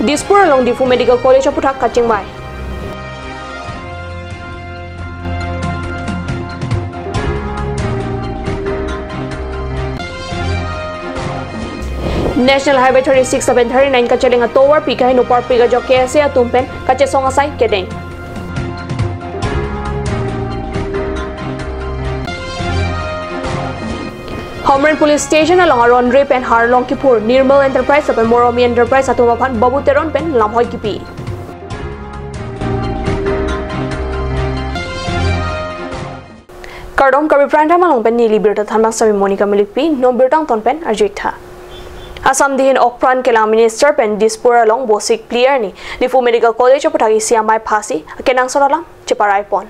Dispur along Difu Medical College aputhak kachingmai. National Highway 36 739 kacheling tower pika no par piga jo kese atumpen kache songa sai kedeng. Homeland Police Station along Aron Rape and Harlong Kipur Nirmal Enterprise apan Moromi Enterprise atumapan Babu Teron pen lamhoy kipi. Kardom Karbi Pranta malong pen nili birta thanbang sami Monica Milikpi no birtang ton pen arjitha. Asam dihin Okpran kelang Minister pen Dispur along bosik player ni Difu Medical College aputhagi siamai phasi kenang soralam ceparai pon.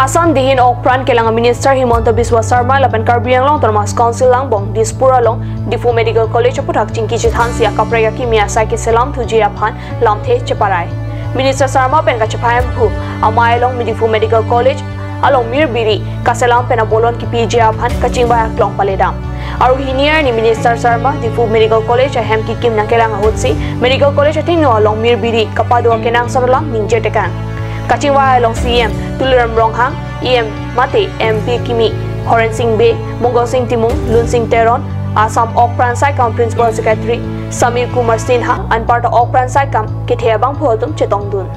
Asam dihin Okpran kelang Minister Himonto Biswa Sarma lapan Karbi long Thomas Council langbong Dispur along Difu Medical College aputhak cingki chithan sia kapraya kimia sai ke selam thuji aphan lamthe ceparai. Minister Sarma pen ka chepayam phu amai long Difu Medical College along Mirbiri kaselam pen abolon ki PJ aphan kachingba klong paledam. Aru hinier ni Minister Sarma Difu Medical College ahem ki kim nakelang hutsi Medical College ating no along Mirbiri kapado kenang saralam ningje tekang. Kachingwa along CM Tuluram Ronghang EM Mate MP Kimi Horen Singh Be Mongol Singh Timung Lun Singh Teron Assam Okpran Saikam Principal Secretary Samir Kumar Sinha and part of Okpran Saikam Kithebang Photum Chetong Dun.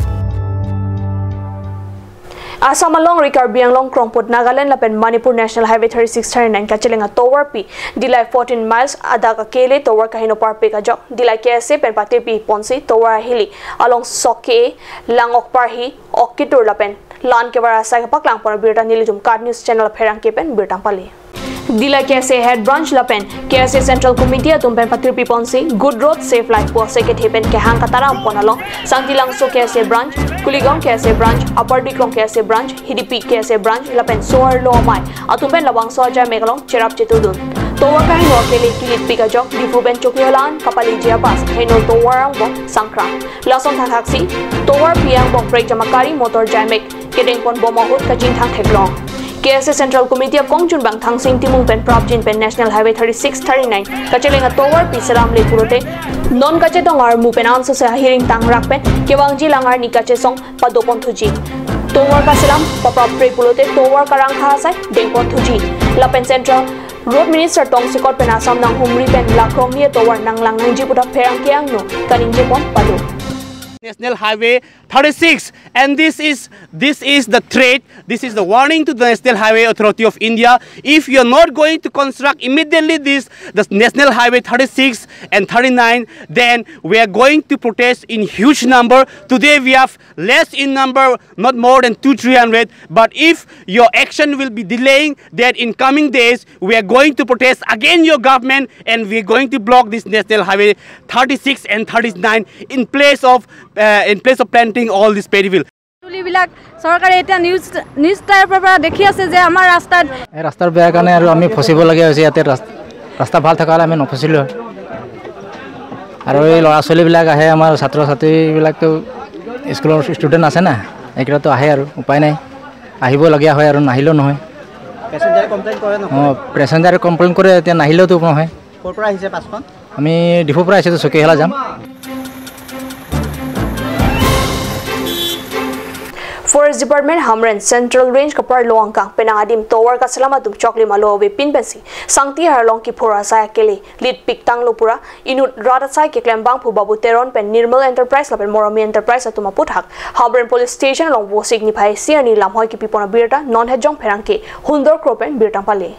Assam along Karbi long Krongput Nagaland lapen Manipur National Highway 3639 kachelenga tower pi dilai 14 miles adaka kele tower kahino parpe ka jok dilai kese pen pati pi ponsi tower hili along soke langok parhi okitur lapen lan ke bara sa paklang por birta nilijum card news channel pherang ke pen birtang pali Dila KSA head branch lapen KSA Central Committee atumpen patirpi ponsi good road safe life po se ke thepen ke hang kataram ponalong Santilang so KSA branch Kuligong KSA branch Upper Diklong KSA branch Hidipi KSA branch lapen soar lo mai atumpen lawang soja megalong cherap chetudun tower ka hino kele kilit pika jok difu ben chokyolan kapali jia pas hino tower ang bong sangkrang lason thaksi tower piang bong break jamakari motor jaimek kedeng pon bomahut kajing thang theklong KSA Central Committee of Kongjun Bang Thang Sing Timung Pen Prabjin Pen National Highway 3639 kachelenga tower pi salam le purote non kache tongar mu pen anso sa hearing tang rak pen kewangji langar ni kache song padopon thuji tower ka salam paprap pre purote tower karang kha sai dengpon thuji lapen Central Road Minister Tong Sikot pen Assam nang humri pen lakrong ni tower nang lang nang ji pudak perang kiang no kaning je pon padu National Highway 36, and this is the threat. This is the warning to the National Highway Authority of India. If you are not going to construct immediately the National Highway 36 and 39, then we are going to protest in huge number. Today we have less in number, not more than 200-300. But if your action will be delaying, that in coming days we are going to protest again your government, and we are going to block this National Highway 36 and 39 in place of planting all this perivil. বিলাক সরকারে এটা নিউজ টাইপৰ পৰা দেখি আছে যে আমাৰ ৰাস্তাৰ বেয়া কাৰণে আৰু আমি ফসিব লাগে হৈছে ইয়াতে ৰাস্তা ভাল থাকালে আমি নফসিলো আৰু এই ল'ৰা ছোৱালী বিলাক আহে আমাৰ ছাত্ৰ ছাত্ৰী বিলাক তো স্কুলৰ ষ্টুডেন্ট আছে না এইকেইটা তো আহে আৰু উপায় নাই আহিব লগিয়া হয় আৰু নাহিলো নহয় পেসেঞ্জাৰে কমপ্লেইন কৰে ন পেসেঞ্জাৰে কমপ্লেইন কৰে এতিয়া নাহিলেও তো নহয় ক'ৰ পৰা আহিছে পাছখন আমি ডিফুৰ পৰা আহিছো চকীহেলা যাম Forest Department Hamren Central Range kapar loangka penangadim tower ka salamatum chokli malo we pinpensi sangti harlong ki phora sa kele lead piktang lopura inut rada sai ke klembang phu babu teron pen Nirmal Enterprise lapen Moromi Enterprise atuma puthak Hamren Police Station long wo signify siani lamhoi ki pipona birta non hejong pherangke hundor kropen birtang pale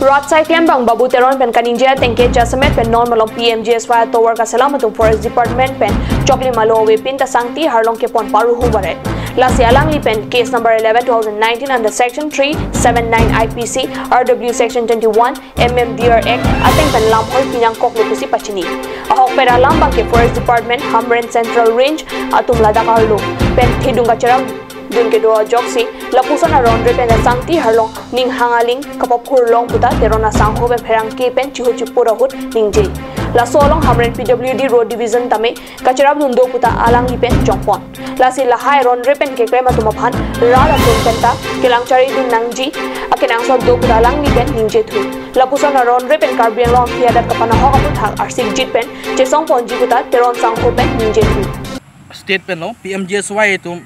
Rat sai klembang babu teron pen kaninja tengke jasamet pen non malong PMGSY tower ka salamatum Forest Department pen chokli malo we pinta sangti harlong ke pon paru hubare La Sialang Lipen, case number 11/2019 under Section 379 IPC, RW Section 21, MMDR Act, Ateng Pen Lamhoi Pinang Kok Lukusi Pachini. Ahok Pera Lambang ke Forest Department, Hamren Central Range, Atum Lada Karlo, Pen Tidunga Cherang, Dun ke doa Joksi, Lapusan around Pen Sangti Harlong, Ning Hangaling, Kapapur Long Puta, Terona Sangho, Perang Ke Pen Chihuchipura Hut, Ning J. La solong hamren PWD Road Division tame kacharab dundo puta alang lipen jongpon. La si la hai ron repen ke krema tumaphan rala ton penta kelang chari dun nangji akenang so do puta alang lipen ningje thu. La puson ron repen Karbi long hiadat kapana ho kaput hak arsik jit pen jesong ponji puta teron sang ko pen ningje thu. State pen no PMGSY itu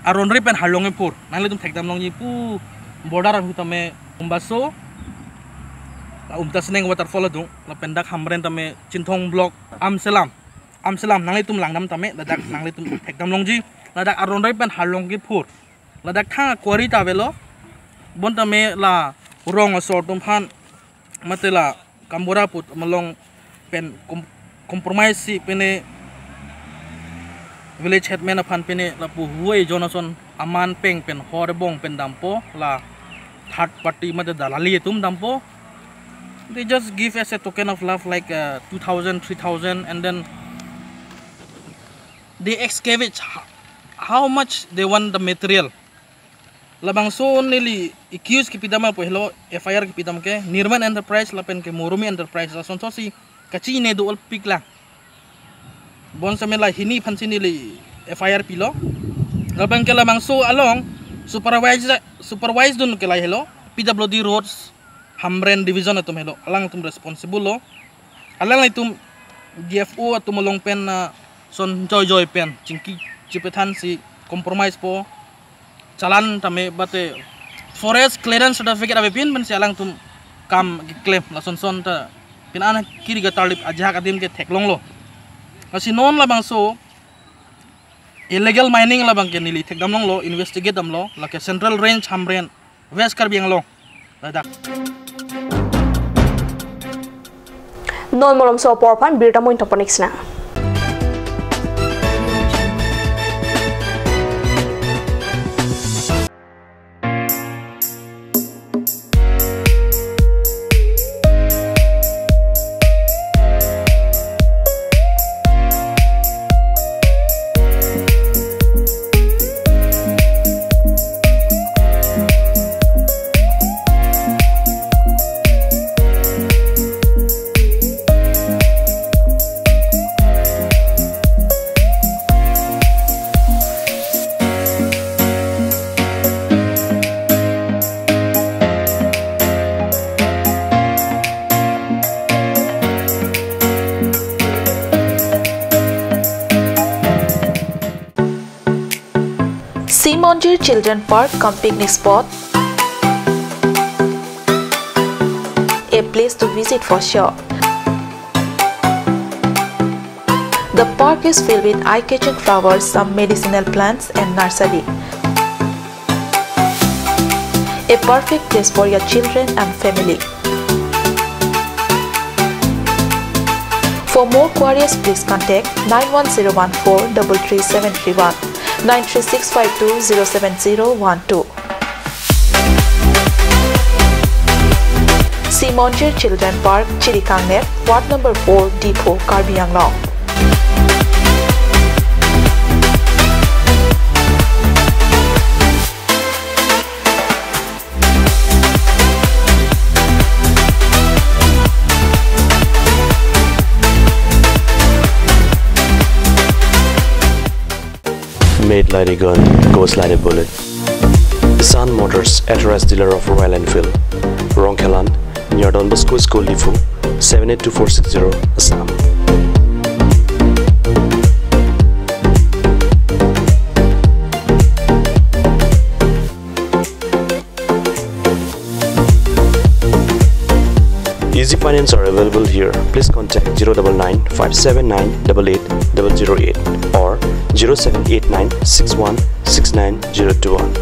aron repen halonge pur nangle tum thekdam long ji pu border hu tame umbaso seneng waterfall tu la pendak hamren tame cintong block amselam nangli tum langnam tame ladak nangli tum ekdam longji ladak aron pen halong ki phur ladak tha kwari ta velo bon tame la rong asor tum phan matela kambora put malong pen compromise si pene village headman phan pene la pu huai jonason aman peng pen horbong pen dampo la third party mate dalali tum dampo. They just give as a token of love like 2,000, 3,000 and then they excavate how much they want the material. Labang so nili accuse ki pidama po hello FIR ki pidam ke Nirman Enterprise lapen ke Murumi Enterprise la son so si kachi ne do pik lang. Bon sa mela hini phansi nili FIR pilo. Labang ke labang so along supervise dun ke la hello PWD roads hamren division atum hello alang tum responsible lo alang itum GFO atum long pen na son joy pen chingki chipetan si compromise po chalan tame bate forest clearance certificate ave pin si alang tum kam claim la son ta pin ana kiri ga talip ajak adim ke theklong lo asi non la bang so illegal mining la bang ke nili thekdam long lo investigate dam lo la ke central range hamren west Karbi ang lo ladak Non molom so porpan birta mo intoponix na. Simonjir Children Park cum picnic spot, a place to visit for sure. The park is filled with eye-catching flowers, some medicinal plants and nursery. A perfect place for your children and family. For more queries, please contact 91014 33731. 93652-07012. Simonjir Children Park, Chirikangnet, Ward number 4, Depot, Karbi Anglong. Made like a gun, goes like a bullet. Sun Motors, authorized dealer of Royal Enfield. Rongkelan, near Don Bosco School, Lifu, 782460, Assam. Easy finance are available here. Please contact 099 579 88008 or 0789 61 69021.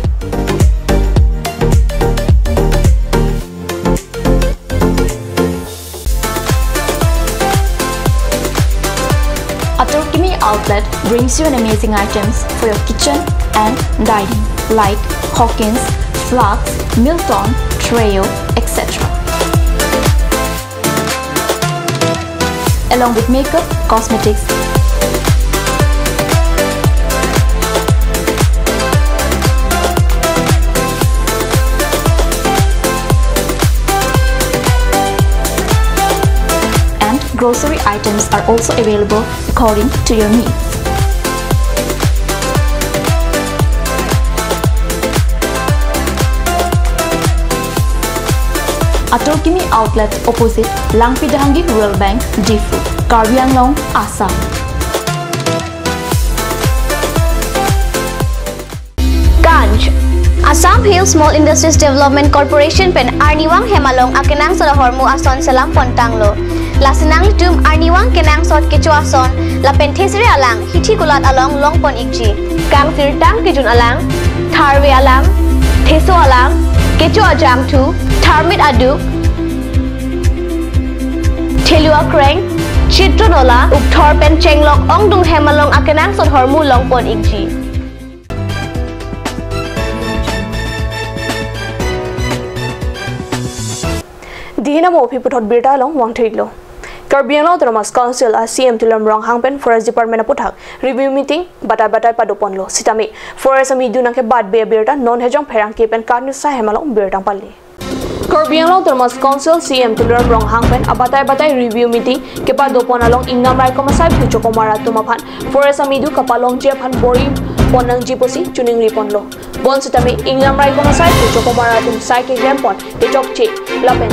Atorkimi outlet brings you an amazing items for your kitchen and dining like Hawkins, Flax, Milton, Trail, etc. Along with makeup, cosmetics, grocery items are also available according to your needs. Atorkini outlet opposite Langpidahangi Rural Bank, Jifu, Karbi Anglong, Assam. Ganj Assam Hill Small Industries Development Corporation pen Arniwang Hemalong akenang sa hormu ason salam pontanglo. Lasinang tum Arniwang kenang sot kecu ason la penthesiri alang hithi kulat along longpon ikji. Kang sirtang kejun alang, tharwe alang, theso alang, kecu ajam tu, tharmit aduk, Thelua Kreng, Chitronola, Ukthor pen chenglok ongdung Hemalong akenang sot hormu longpon ikji. Dihina mo piputot birta long wang triglo. Karbi Anglong Autonomous Council CM tulam rong hangpen Forest Department puthak review meeting batai padopon lo sitami Forest ami dunang ke bad be birta non hejong pherang ke pen kan sa Hemalong birtang palli. Karbi Anglong Autonomous Council CM tulam rong hangpen batai review meeting ke padopon along ingnam rai komasai pucho komara tumaphan Forest ami du kapalong jephan bori ponang jiposi tuning ripon lo. Bon sitami ingnam rai komasai pucho komara tum sai ke grempon ke chokche lapen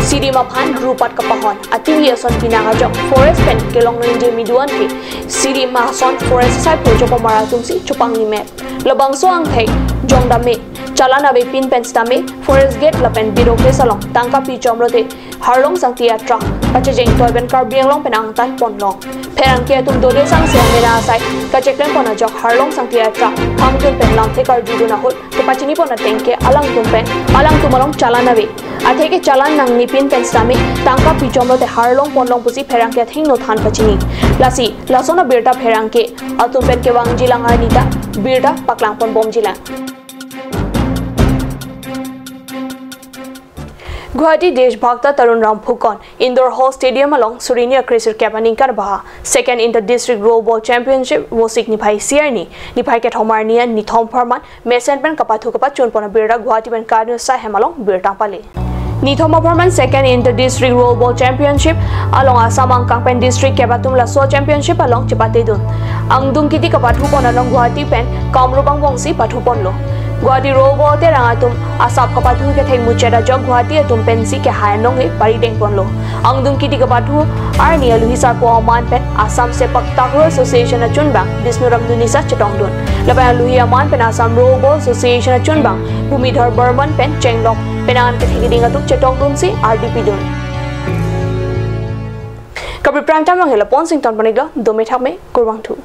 Siri maphan grupat kapahon ati yason pinangajok forest pen kelong nje miduan ke Siri mason forest sai pojo komara tumsi chupang ni met labang so ang thek jong dame chalana be pin pen stame forest gate lapen biro ke salong tangka pi chomrote harlong sang tiatra pache jeng toy ben Karbi Anglong pen ang tan ponlong pherang ke tum dole sang se mena sai ka cheklen pona jok harlong sang tiatra ham tum pen lang the kar judu na hol ke pachini pona tengke alang tumalong chalana be atheke chalan nang nipin pen stame tangka pi chomrote harlong ponlong pusi pherang ke thing no than pachini lasi lasona birta pherang ke atum pen ke wang jilang anita birta paklang pon bom jilang Guwahati Deshbhakta Tarun Ram Phukon Indoor Hall Stadium along Surinia Krisir Kapaning Karbaha Second Inter-District Rollerball Championship Wosik Niphai Sierni Niphai Ket Homarnia Nithom Farman Mesen Pen Kapathu Kapat Chunpona Birda Guwahati Pen Karnu Sa Hemalong Birtang Pali Nithom Farman Second Inter-District Rollerball Championship along Assam Angkang Pen District Kapatum Laso Championship along Chipate Dun Angdung Kiti Kapathu Pon along Guwahati Pen Kamrupang Wongsi Pathu Pon Lo Guwahati Rollerball te rangatum asap kapathu ke theng muchera jog Guwahati atum pensi ke hayanong e pari deng ponlo angdung kiti kapathu arni aluhisa ko aman pen Assam Sepak Takraw Association achunbang Bisnuram Dunisa chetongdun laban aluhi aman pen Assam Rollerball Association achunbang Bhumidhar Burman pen chenglok penan ke thigiding atuk chetongdun si RDP dun Kabri prime time lang hela Ponsington paniglo dome thakme kurwang thu